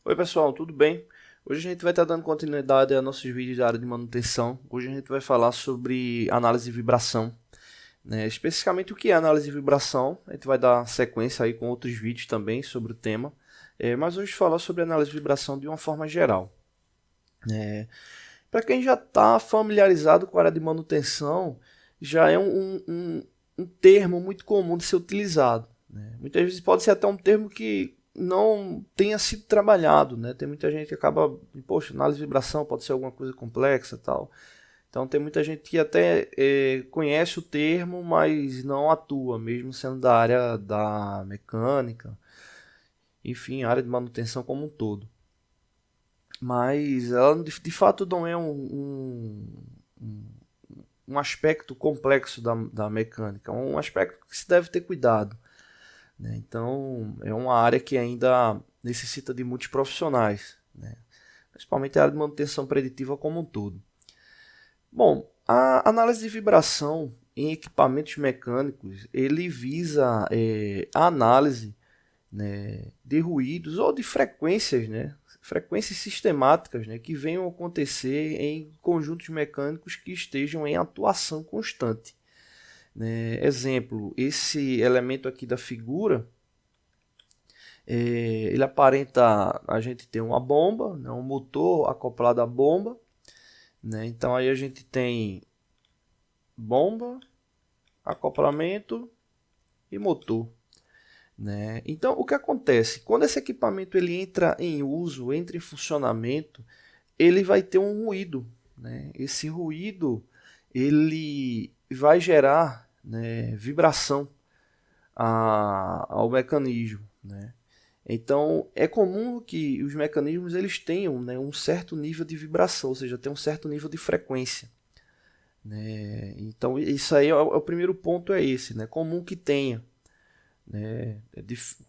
Oi pessoal, tudo bem? Hoje a gente vai estar dando continuidade a nossos vídeos da área de manutenção. Hoje a gente vai falar sobre análise de vibração, né? Especificamente o que é análise de vibração. A gente vai dar sequência aí com outros vídeos também sobre o tema. Mas hoje falar sobre análise de vibração de uma forma geral. Para quem já está familiarizado com a área de manutenção, já é um termo muito comum de ser utilizado, né? Muitas vezes pode ser até um termo que não tenha sido trabalhado, né? Tem muita gente que acaba, poxa, análise de vibração pode ser alguma coisa complexa e tal. Então tem muita gente que até conhece o termo, mas não atua, mesmo sendo da área da mecânica, enfim, a área de manutenção como um todo. Mas ela de fato não é um aspecto complexo da mecânica, um aspecto que se deve ter cuidado, né? Então é uma área que ainda necessita de muitos profissionais, né? Principalmente a área de manutenção preditiva como um todo. Bom, a análise de vibração em equipamentos mecânicos ele visa a análise, né, de ruídos ou de frequências, né, frequências sistemáticas, né, que venham a acontecer em conjuntos mecânicos que estejam em atuação constante, né. Exemplo, esse elemento aqui da figura, ele aparenta a gente ter uma bomba, né, um motor acoplado à bomba, né. Então aí a gente tem bomba, acoplamento e motor, né? Então, o que acontece? Quando esse equipamento ele entra em uso, entra em funcionamento, ele vai ter um ruído, né? Esse ruído ele vai gerar, né, vibração ao mecanismo, né? Então, é comum que os mecanismos eles tenham, né, um certo nível de vibração, ou seja, tem um certo nível de frequência, né? Então, isso aí é o primeiro ponto, é esse, né? Comum que tenha, né?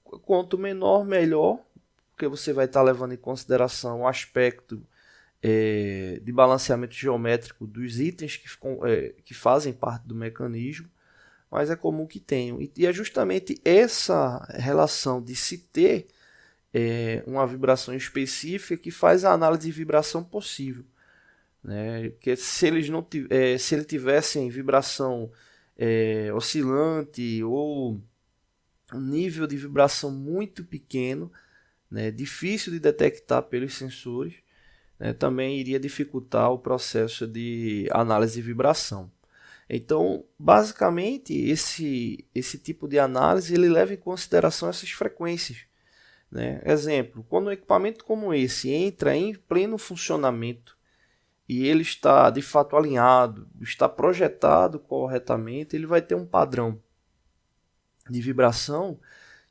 Quanto menor, melhor, porque você vai estar levando em consideração o aspecto de balanceamento geométrico dos itens que fazem parte do mecanismo, mas é comum que tenham. E é justamente essa relação de se ter uma vibração específica que faz a análise de vibração possível, né? Que se eles não se ele tivessem vibração oscilante ou um nível de vibração muito pequeno, né, difícil de detectar pelos sensores, né, também iria dificultar o processo de análise de vibração. Então, basicamente, esse tipo de análise ele leva em consideração essas frequências, né? Exemplo, quando um equipamento como esse entra em pleno funcionamento e ele está de fato alinhado, está projetado corretamente, ele vai ter um padrão de vibração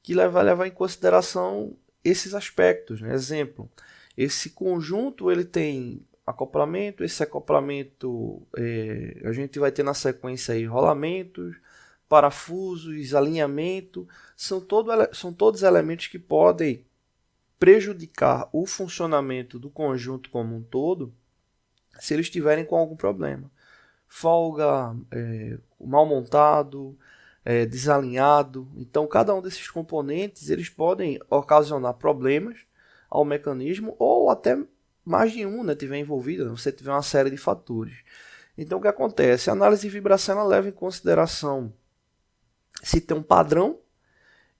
que vai levar em consideração esses aspectos, né? Exemplo, esse conjunto ele tem acoplamento, esse acoplamento a gente vai ter na sequência aí rolamentos, parafusos, alinhamento, são todos elementos que podem prejudicar o funcionamento do conjunto como um todo se eles estiverem com algum problema. Folga, mal montado, desalinhado. Então, cada um desses componentes eles podem ocasionar problemas ao mecanismo ou até mais de um, né, tiver envolvido, né, você tiver uma série de fatores. Então, o que acontece? A análise de vibração ela leva em consideração se tem um padrão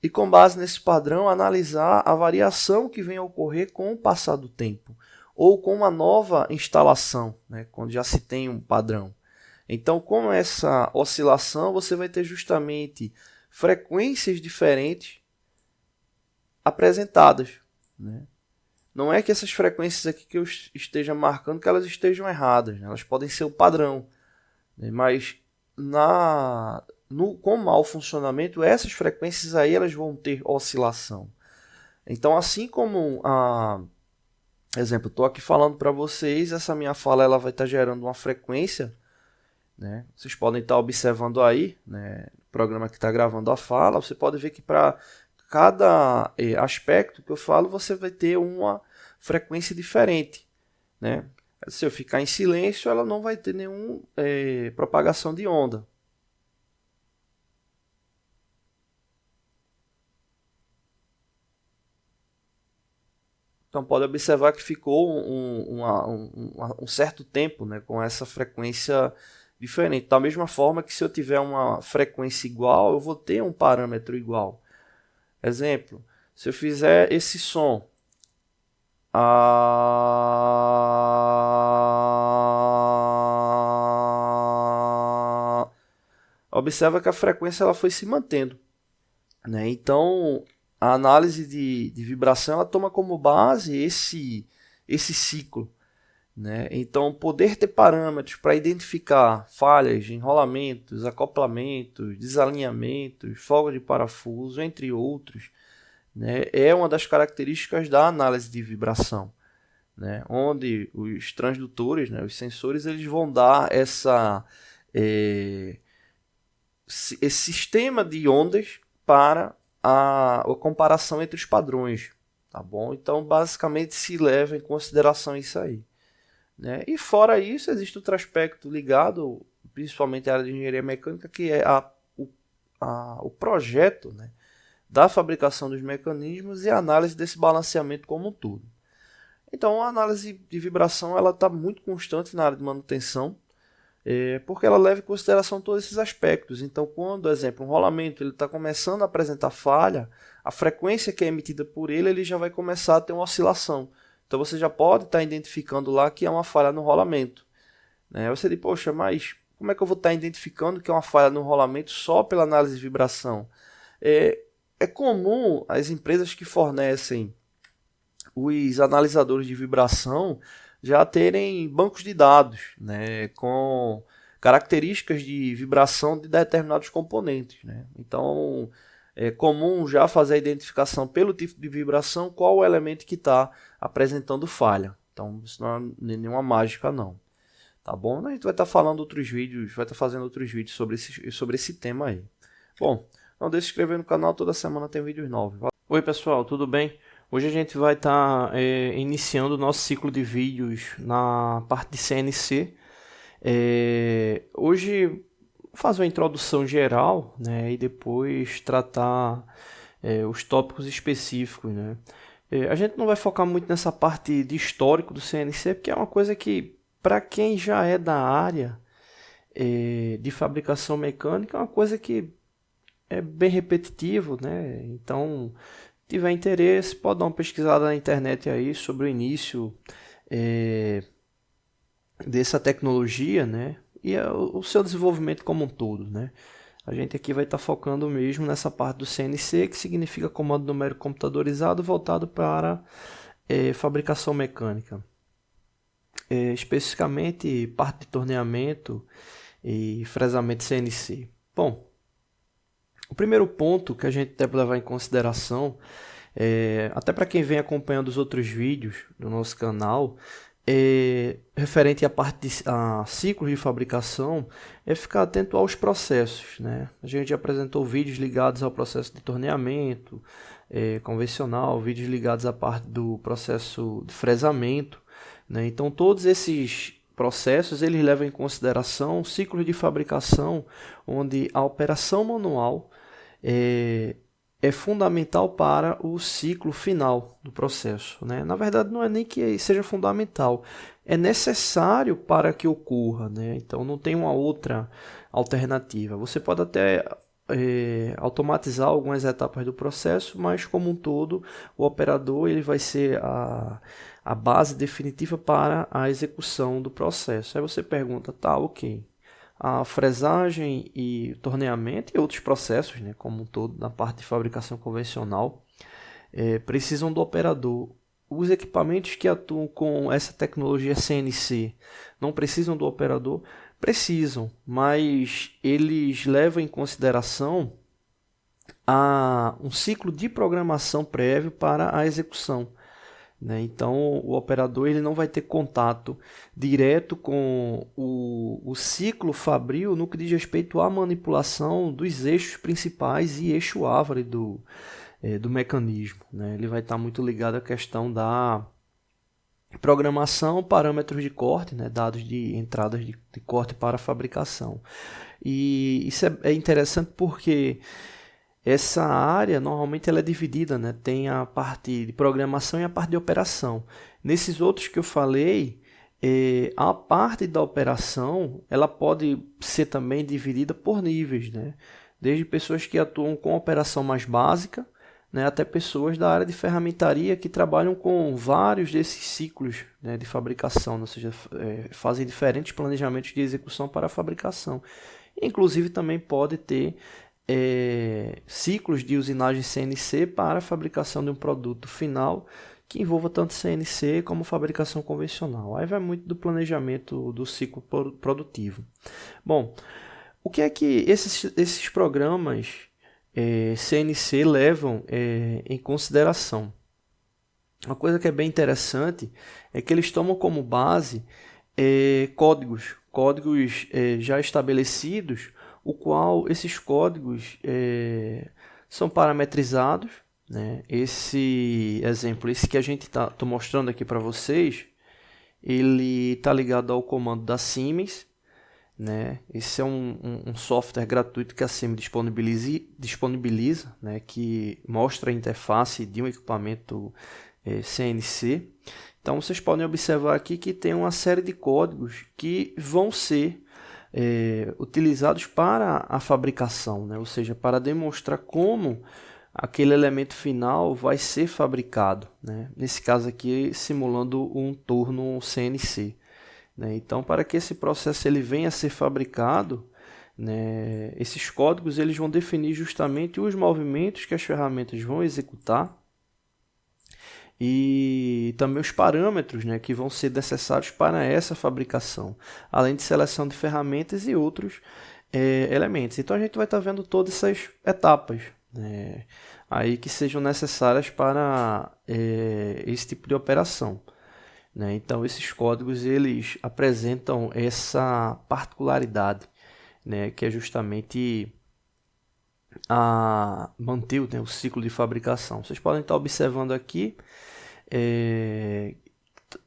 e, com base nesse padrão, analisar a variação que vem a ocorrer com o passar do tempo ou com uma nova instalação, né, quando já se tem um padrão. Então, com essa oscilação, você vai ter justamente frequências diferentes apresentadas, né? Não é que essas frequências aqui que eu esteja marcando que elas estejam erradas, né? Elas podem ser o padrão, né? Mas com mau funcionamento, essas frequências aí elas vão ter oscilação. Então, assim como exemplo, estou aqui falando para vocês, essa minha fala ela vai estar gerando uma frequência, né? Vocês podem estar observando aí, né, o programa que está gravando a fala, você pode ver que para cada aspecto que eu falo, você vai ter uma frequência diferente, né? Se eu ficar em silêncio, ela não vai ter nenhuma propagação de onda. Então pode observar que ficou um certo tempo, né, com essa frequência diferente. Da mesma forma que se eu tiver uma frequência igual, eu vou ter um parâmetro igual. Exemplo, se eu fizer esse som, observa que a frequência ela foi se mantendo, né? Então, a análise de vibração ela toma como base esse ciclo, né? Então, poder ter parâmetros para identificar falhas, enrolamentos, acoplamentos, desalinhamentos, folga de parafuso, entre outros, né? É uma das características da análise de vibração, né? Onde os transdutores, né, os sensores, eles vão dar esse sistema de ondas para a comparação entre os padrões, tá bom? Então, basicamente, se leva em consideração isso aí, né? E fora isso, existe outro aspecto ligado, principalmente à área de engenharia mecânica, que é o projeto, né, da fabricação dos mecanismos e a análise desse balanceamento como um todo. Então, a análise de vibração ela está muito constante na área de manutenção, porque ela leva em consideração todos esses aspectos. Então, quando, por exemplo, um rolamento está começando a apresentar falha, a frequência que é emitida por ele já vai começar a ter uma oscilação. Então, você já pode estar identificando lá que é uma falha no rolamento, né? Você diz, poxa, mas como é que eu vou estar identificando que é uma falha no rolamento só pela análise de vibração? É comum as empresas que fornecem os analisadores de vibração já terem bancos de dados, né, com características de vibração de determinados componentes, né? Então, é comum já fazer a identificação pelo tipo de vibração qual o elemento que está apresentando falha. Então, isso não é nenhuma mágica, não. Tá bom? A gente vai estar falando outros vídeos, vai estar fazendo outros vídeos sobre esse tema aí. Bom, não deixe de se inscrever no canal, toda semana tem vídeos novos. Oi pessoal, tudo bem? Hoje a gente vai estar iniciando o nosso ciclo de vídeos na parte de CNC. Hoje vou fazer uma introdução geral, né, e depois tratar os tópicos específicos, né. A gente não vai focar muito nessa parte de histórico do CNC, porque é uma coisa que, para quem já é da área de fabricação mecânica, é uma coisa que é bem repetitivo, né? Então, se tiver interesse, pode dar uma pesquisada na internet aí sobre o início dessa tecnologia, né? E o seu desenvolvimento como um todo, né? A gente aqui vai estar focando mesmo nessa parte do CNC, que significa comando numérico computadorizado voltado para fabricação mecânica. Especificamente parte de torneamento e fresamento CNC. Bom, o primeiro ponto que a gente deve levar em consideração, até para quem vem acompanhando os outros vídeos do nosso canal, referente à parte de ciclos de fabricação, é ficar atento aos processos, né? A gente já apresentou vídeos ligados ao processo de torneamento convencional, vídeos ligados à parte do processo de fresamento, né? Então todos esses processos eles levam em consideração ciclos de fabricação onde a operação manual é fundamental para o ciclo final do processo, né? Na verdade, não é nem que seja fundamental, é necessário para que ocorra, né? Então, não tem uma outra alternativa. Você pode até automatizar algumas etapas do processo, mas, como um todo, o operador ele vai ser a base definitiva para a execução do processo. Aí você pergunta, tá, ok. A fresagem e torneamento e outros processos, né, como um todo, na parte de fabricação convencional, precisam do operador. Os equipamentos que atuam com essa tecnologia CNC não precisam do operador? Precisam, mas eles levam em consideração um ciclo de programação prévio para a execução, né? Então, o operador ele não vai ter contato direto com o ciclo fabril no que diz respeito à manipulação dos eixos principais e eixo ávari do mecanismo, né? Ele vai estar muito ligado à questão da programação, parâmetros de corte, né? Dados de entradas de corte para a fabricação. E isso é interessante porque Essa área, normalmente, ela é dividida, né? Tem a parte de programação e a parte de operação. Nesses outros que eu falei, a parte da operação, ela pode ser também dividida por níveis, né? Desde pessoas que atuam com operação mais básica, né, até pessoas da área de ferramentaria que trabalham com vários desses ciclos, né, de fabricação, ou seja, fazem diferentes planejamentos de execução para a fabricação. Inclusive também pode ter ciclos de usinagem CNC para a fabricação de um produto final que envolva tanto CNC como fabricação convencional. Aí vai muito do planejamento do ciclo produtivo. Bom, o que é que esses programas CNC levam em consideração? Uma coisa que é bem interessante é que eles tomam como base códigos já estabelecidos, o qual esses códigos são parametrizados, né? Esse exemplo, esse que a gente tô mostrando aqui para vocês, ele está ligado ao comando da Siemens, né? Esse é um software gratuito que a Siemens disponibiliza, né? Que mostra a interface de um equipamento CNC. Então vocês podem observar aqui que tem uma série de códigos que vão ser utilizados para a fabricação, né? Ou seja, para demonstrar como aquele elemento final vai ser fabricado, né? Nesse caso aqui, simulando um torno CNC. Né? Então, para que esse processo ele venha a ser fabricado, né, esses códigos eles vão definir justamente os movimentos que as ferramentas vão executar e também os parâmetros, né, que vão ser necessários para essa fabricação, além de seleção de ferramentas e outros elementos. Então a gente vai estar vendo todas essas etapas, né, aí que sejam necessárias para esse tipo de operação. Né? Então esses códigos eles apresentam essa particularidade, né, que é justamente a manter o ciclo de fabricação. Vocês podem estar observando aqui,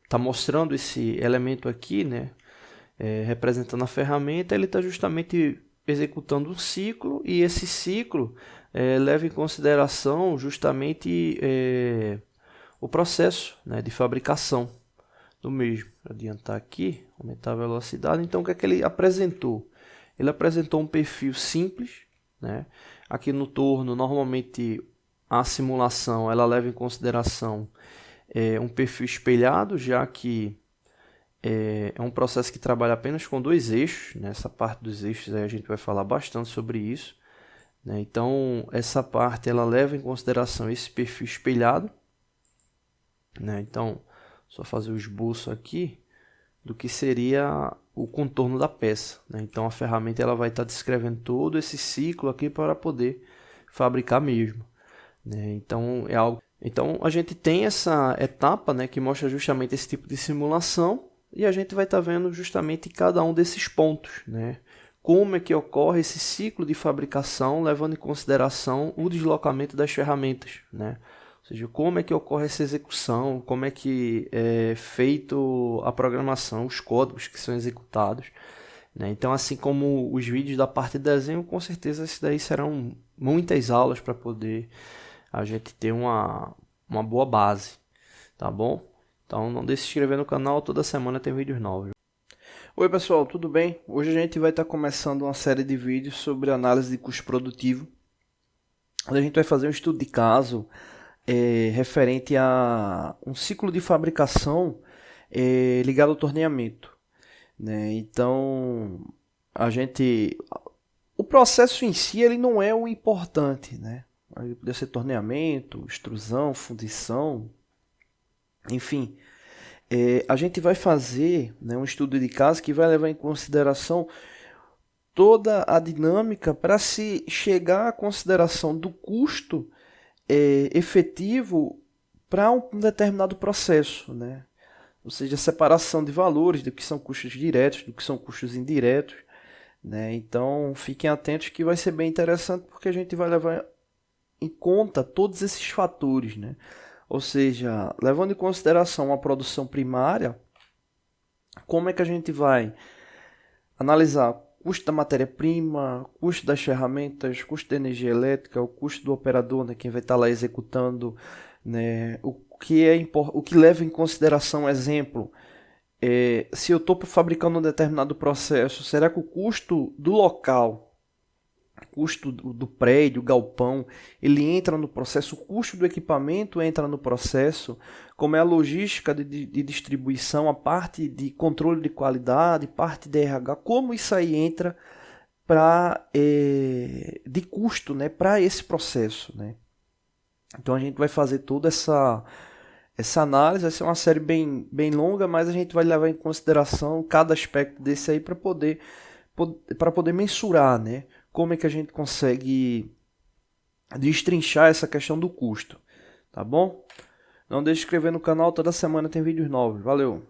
está mostrando esse elemento aqui, né, representando a ferramenta. Ele está justamente executando um ciclo, e esse ciclo leva em consideração justamente o processo, né, de fabricação do mesmo. Vou adiantar aqui, aumentar a velocidade. Então o que é que ele apresentou? Ele apresentou um perfil simples, né? Aqui no torno, normalmente a simulação ela leva em consideração um perfil espelhado, já que é um processo que trabalha apenas com dois eixos. Nessa parte dos eixos aí a gente vai falar bastante sobre isso, né? Então essa parte ela leva em consideração esse perfil espelhado, né? Então só fazer o esboço aqui do que seria o contorno da peça, né? Então a ferramenta ela vai estar descrevendo todo esse ciclo aqui para poder fabricar mesmo, né? Então é algo. Então a gente tem essa etapa, né, que mostra justamente esse tipo de simulação, e a gente vai estar vendo justamente cada um desses pontos, né? Como é que ocorre esse ciclo de fabricação, levando em consideração o deslocamento das ferramentas, né? Ou seja, como é que ocorre essa execução, como é que é feito a programação, os códigos que são executados, né? Então, assim como os vídeos da parte de desenho, com certeza isso daí serão muitas aulas para poder a gente ter uma boa base, tá bom? Então não deixe de se inscrever no canal, toda semana tem vídeos novos. Oi pessoal, tudo bem? Hoje a gente vai estar começando uma série de vídeos sobre análise de custo produtivo. A gente vai fazer um estudo de caso referente a um ciclo de fabricação ligado ao torneamento, né? Então, o processo em si ele não é o importante, né? Pode ser torneamento, extrusão, fundição, enfim. A gente vai fazer, né, um estudo de caso que vai levar em consideração toda a dinâmica para se chegar à consideração do custo efetivo para um determinado processo, né? Ou seja, a separação de valores do que são custos diretos, do que são custos indiretos, né? Então, fiquem atentos que vai ser bem interessante, porque a gente vai levar em conta todos esses fatores, né? Ou seja, levando em consideração a produção primária, como é que a gente vai analisar custo da matéria-prima, custo das ferramentas, custo da energia elétrica, o custo do operador, né, quem vai estar lá executando, né, o que leva em consideração, exemplo, se eu estou fabricando um determinado processo, será que o custo do local, custo do prédio, galpão, ele entra no processo, o custo do equipamento entra no processo, como é a logística de distribuição, a parte de controle de qualidade, parte de RH, como isso aí entra de custo, né, para esse processo, né? Então a gente vai fazer toda essa análise, vai ser uma série bem longa, mas a gente vai levar em consideração cada aspecto desse aí para poder mensurar, né? Como é que a gente consegue destrinchar essa questão do custo, tá bom? Não deixe de se inscrever no canal, toda semana tem vídeos novos. Valeu!